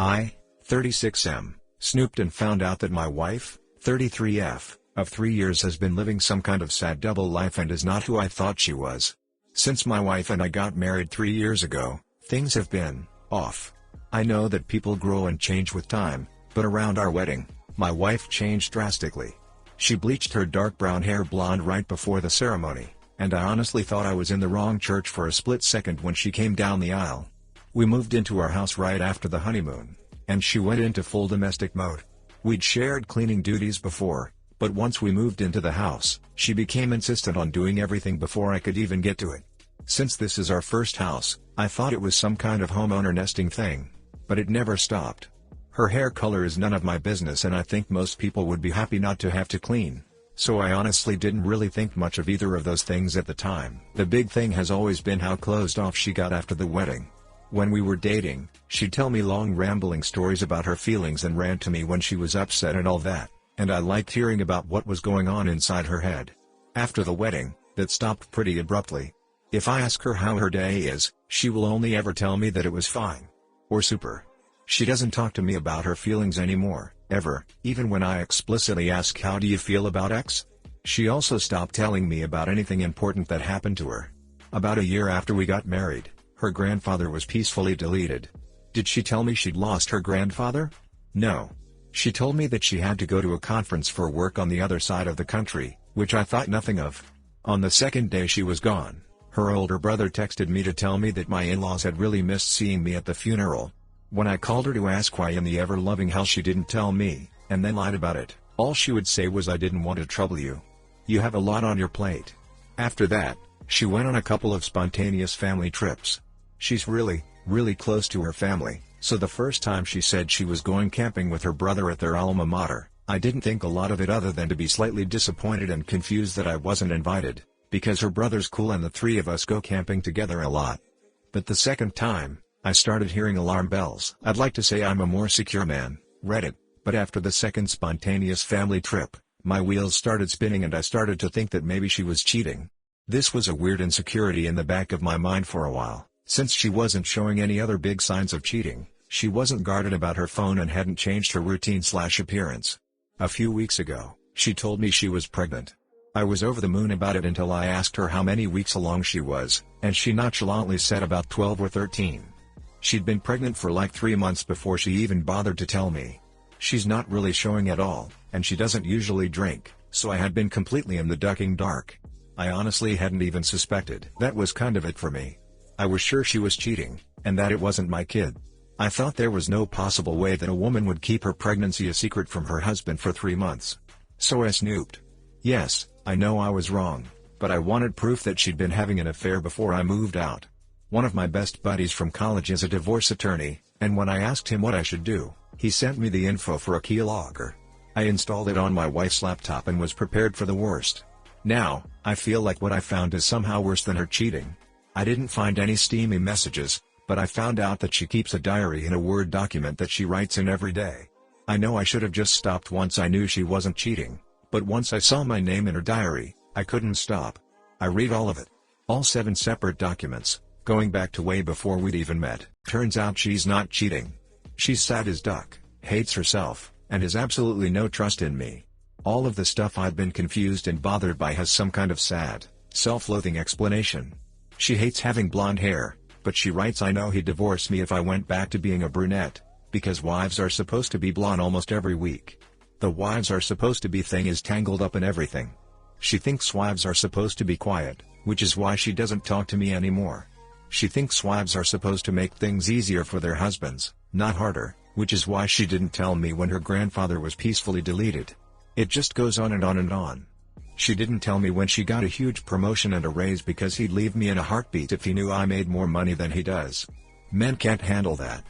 I, 36M, snooped and found out that my wife, 33F, of 3 years has been living some kind of sad double life and is not who I thought she was. Since my wife and I got married 3 years ago, things have been off. I know that people grow and change with time, but around our wedding, my wife changed drastically. She bleached her dark brown hair blonde right before the ceremony, and I honestly thought I was in the wrong church for a split second when she came down the aisle. We moved into our house right after the honeymoon, and she went into full domestic mode. We'd shared cleaning duties before, but once we moved into the house, she became insistent on doing everything before I could even get to it. Since this is our first house, I thought it was some kind of homeowner nesting thing, but it never stopped. Her hair color is none of my business and I think most people would be happy not to have to clean, so I honestly didn't really think much of either of those things at the time. The big thing has always been how closed off she got after the wedding. When we were dating, she'd tell me long rambling stories about her feelings and rant to me when she was upset and all that, and I liked hearing about what was going on inside her head. After the wedding, that stopped pretty abruptly. If I ask her how her day is, she will only ever tell me that it was fine. Or super. She doesn't talk to me about her feelings anymore, ever, even when I explicitly ask how do you feel about X? She also stopped telling me about anything important that happened to her. About a year after we got married, her grandfather was peacefully deleted. Did she tell me she'd lost her grandfather? No. She told me that she had to go to a conference for work on the other side of the country, which I thought nothing of. On the second day she was gone, her older brother texted me to tell me that my in-laws had really missed seeing me at the funeral. When I called her to ask why in the ever-loving hell she didn't tell me, and then lied about it, all she would say was I didn't want to trouble you. You have a lot on your plate. After that, she went on a couple of spontaneous family trips. She's really close to her family, so the first time she said she was going camping with her brother at their alma mater, I didn't think a lot of it other than to be slightly disappointed and confused that I wasn't invited, because her brother's cool and the three of us go camping together a lot. But the second time, I started hearing alarm bells. I'd like to say I'm a more secure man, Reddit, but after the second spontaneous family trip, my wheels started spinning and I started to think that maybe she was cheating. This was a weird insecurity in the back of my mind for a while. Since she wasn't showing any other big signs of cheating, she wasn't guarded about her phone and hadn't changed her routine/appearance. A few weeks ago, she told me she was pregnant. I was over the moon about it until I asked her how many weeks along she was, and she nonchalantly said about 12 or 13. She'd been pregnant for like 3 months before she even bothered to tell me. She's not really showing at all, and she doesn't usually drink, so I had been completely in the ducking dark. I honestly hadn't even suspected. That was kind of it for me. I was sure she was cheating, and that it wasn't my kid. I thought there was no possible way that a woman would keep her pregnancy a secret from her husband for 3 months. So I snooped. Yes, I know I was wrong, but I wanted proof that she'd been having an affair before I moved out. One of my best buddies from college is a divorce attorney, and when I asked him what I should do, he sent me the info for a keylogger. I installed it on my wife's laptop and was prepared for the worst. Now, I feel like what I found is somehow worse than her cheating. I didn't find any steamy messages, but I found out that she keeps a diary in a Word document that she writes in every day. I know I should have just stopped once I knew she wasn't cheating, but once I saw my name in her diary, I couldn't stop. I read all of it. All 7 separate documents, going back to way before we'd even met. Turns out she's not cheating. She's sad as duck, hates herself, and has absolutely no trust in me. All of the stuff I'd been confused and bothered by has some kind of sad, self-loathing explanation. She hates having blonde hair, but she writes I know he'd divorce me if I went back to being a brunette, because wives are supposed to be blonde almost every week. The wives are supposed to be thing is tangled up in everything. She thinks wives are supposed to be quiet, which is why she doesn't talk to me anymore. She thinks wives are supposed to make things easier for their husbands, not harder, which is why she didn't tell me when her grandfather was peacefully deleted. It just goes on and on and on. She didn't tell me when she got a huge promotion and a raise because he'd leave me in a heartbeat if he knew I made more money than he does. Men can't handle that.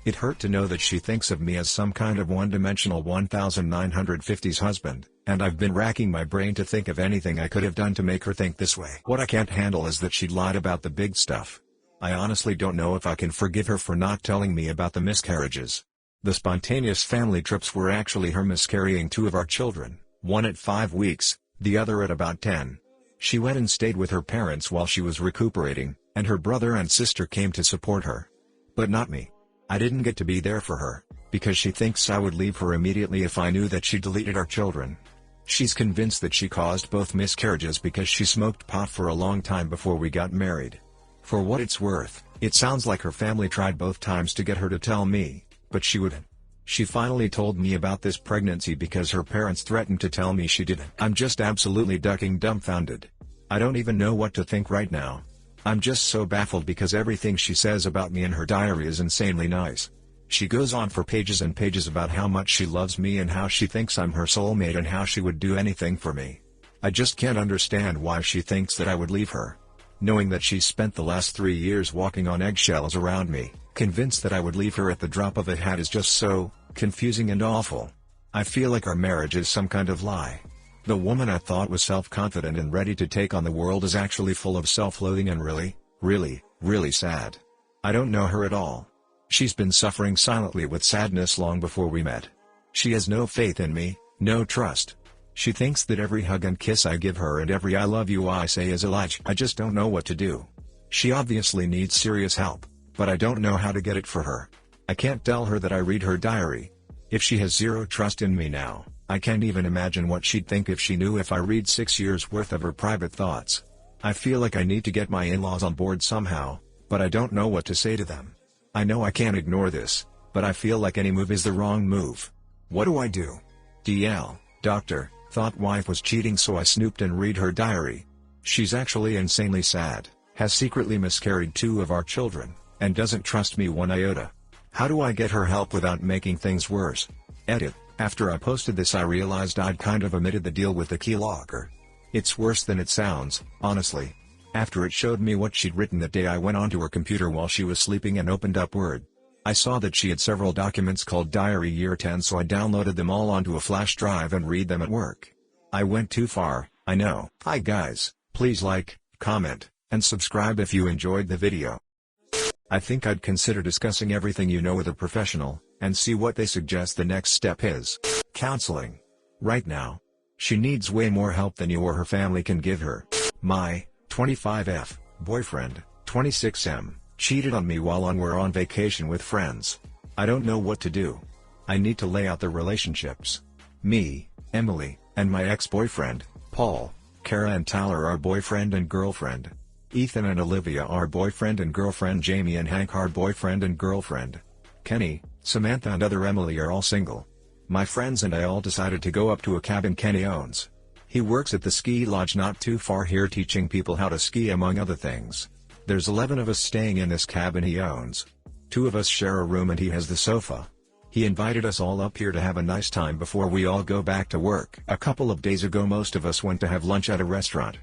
It hurt to know that she thinks of me as some kind of one-dimensional 1950s husband, and I've been racking my brain to think of anything I could have done to make her think this way. What I can't handle is that she'd lied about the big stuff. I honestly don't know if I can forgive her for not telling me about the miscarriages. The spontaneous family trips were actually her miscarrying 2 of our children, one at 5 weeks, the other at about 10. She went and stayed with her parents while she was recuperating, and her brother and sister came to support her. But not me. I didn't get to be there for her, because she thinks I would leave her immediately if I knew that she deleted our children. She's convinced that she caused both miscarriages because she smoked pot for a long time before we got married. For what it's worth, it sounds like her family tried both times to get her to tell me, but she wouldn't. She finally told me about this pregnancy because her parents threatened to tell me she didn't. I'm just absolutely dumbfounded. I don't even know what to think right now. I'm just so baffled because everything she says about me in her diary is insanely nice. She goes on for pages and pages about how much she loves me and how she thinks I'm her soulmate and how she would do anything for me. I just can't understand why she thinks that I would leave her. Knowing that she spent the last 3 years walking on eggshells around me, convinced that I would leave her at the drop of a hat is just so confusing and awful. I feel like our marriage is some kind of lie. The woman I thought was self-confident and ready to take on the world is actually full of self-loathing and really sad. I don't know her at all. She's been suffering silently with sadness long before we met. She has no faith in me, no trust. She thinks that every hug and kiss I give her and every I love you I say is a lie. I just don't know what to do. She obviously needs serious help, but I don't know how to get it for her. I can't tell her that I read her diary. If she has zero trust in me now, I can't even imagine what she'd think if she knew if I read 6 years worth of her private thoughts. I feel like I need to get my in-laws on board somehow, but I don't know what to say to them. I know I can't ignore this, but I feel like any move is the wrong move. What do I do? DL, doctor, thought wife was cheating so I snooped and read her diary. She's actually insanely sad, has secretly miscarried 2 of our children, and doesn't trust me one iota. How do I get her help without making things worse? Edit. After I posted this I realized I'd kind of omitted the deal with the keylogger. It's worse than it sounds, honestly. After it showed me what she'd written that day I went onto her computer while she was sleeping and opened up Word. I saw that she had several documents called Diary Year 10 so I downloaded them all onto a flash drive and read them at work. I went too far, I know. Hi guys, please like, comment, and subscribe if you enjoyed the video. I think I'd consider discussing everything you know with a professional, and see what they suggest the next step is. Counseling. Right now, she needs way more help than you or her family can give her. My 25F boyfriend, 26M, cheated on me while we're on vacation with friends. I don't know what to do. I need to lay out the relationships. Me, Emily, and my ex-boyfriend, Paul, Kara and Tyler are boyfriend and girlfriend. Ethan and Olivia are boyfriend and girlfriend. Jamie and Hank are boyfriend and girlfriend. Kenny, Samantha and other Emily are all single. My friends and I all decided to go up to a cabin Kenny owns. He works at the ski lodge not too far here teaching people how to ski among other things. There's 11 of us staying in this cabin he owns. 2 of us share a room and he has the sofa. He invited us all up here to have a nice time before we all go back to work. A couple of days ago most of us went to have lunch at a restaurant.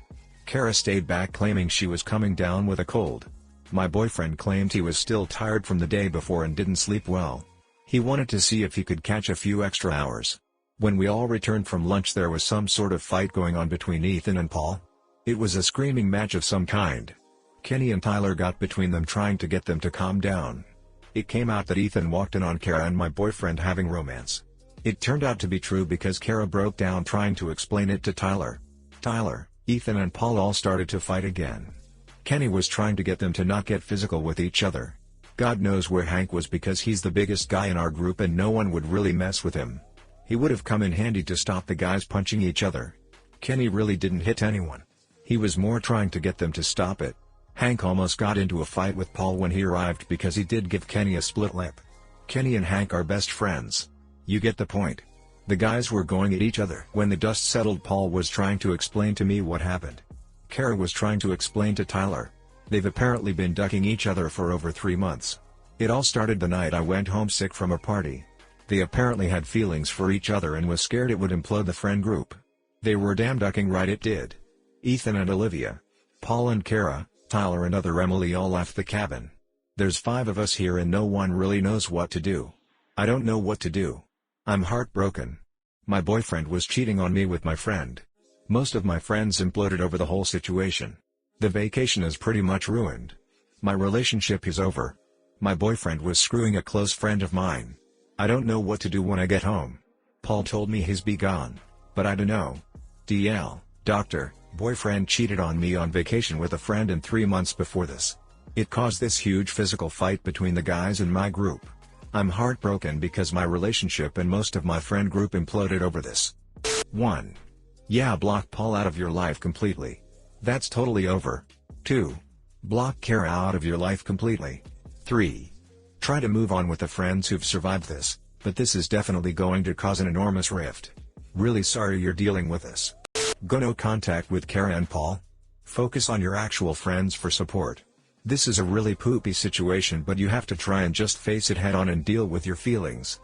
Kara stayed back claiming she was coming down with a cold. My boyfriend claimed he was still tired from the day before and didn't sleep well. He wanted to see if he could catch a few extra hours. When we all returned from lunch there was some sort of fight going on between Ethan and Paul. It was a screaming match of some kind. Kenny and Tyler got between them trying to get them to calm down. It came out that Ethan walked in on Kara and my boyfriend having romance. It turned out to be true because Kara broke down trying to explain it to Tyler. Ethan and Paul all started to fight again. Kenny was trying to get them to not get physical with each other. God knows where Hank was because he's the biggest guy in our group and no one would really mess with him. He would have come in handy to stop the guys punching each other. Kenny really didn't hit anyone. He was more trying to get them to stop it. Hank almost got into a fight with Paul when he arrived because he did give Kenny a split lip. Kenny and Hank are best friends. You get the point. The guys were going at each other. When the dust settled Paul was trying to explain to me what happened. Kara was trying to explain to Tyler. They've apparently been ducking each other for over 3 months. It all started the night I went home sick from a party. They apparently had feelings for each other and was scared it would implode the friend group. They were damn ducking right it did. Ethan and Olivia, Paul and Kara, Tyler and other Emily all left the cabin. There's 5 of us here and no one really knows what to do. I don't know what to do. I'm heartbroken. My boyfriend was cheating on me with my friend. Most of my friends imploded over the whole situation. The vacation is pretty much ruined. My relationship is over. My boyfriend was screwing a close friend of mine. I don't know what to do when I get home. Paul told me he's be gone, but I don't know. DL, doctor, boyfriend cheated on me on vacation with a friend and 3 months before this. It caused this huge physical fight between the guys in my group. I'm heartbroken because my relationship and most of my friend group imploded over this. 1. Yeah, block Paul out of your life completely. That's totally over. 2. Block Kara out of your life completely. 3. Try to move on with the friends who've survived this, but this is definitely going to cause an enormous rift. Really sorry you're dealing with this. Go no contact with Kara and Paul. Focus on your actual friends for support. This is a really poopy situation, but you have to try and just face it head on and deal with your feelings.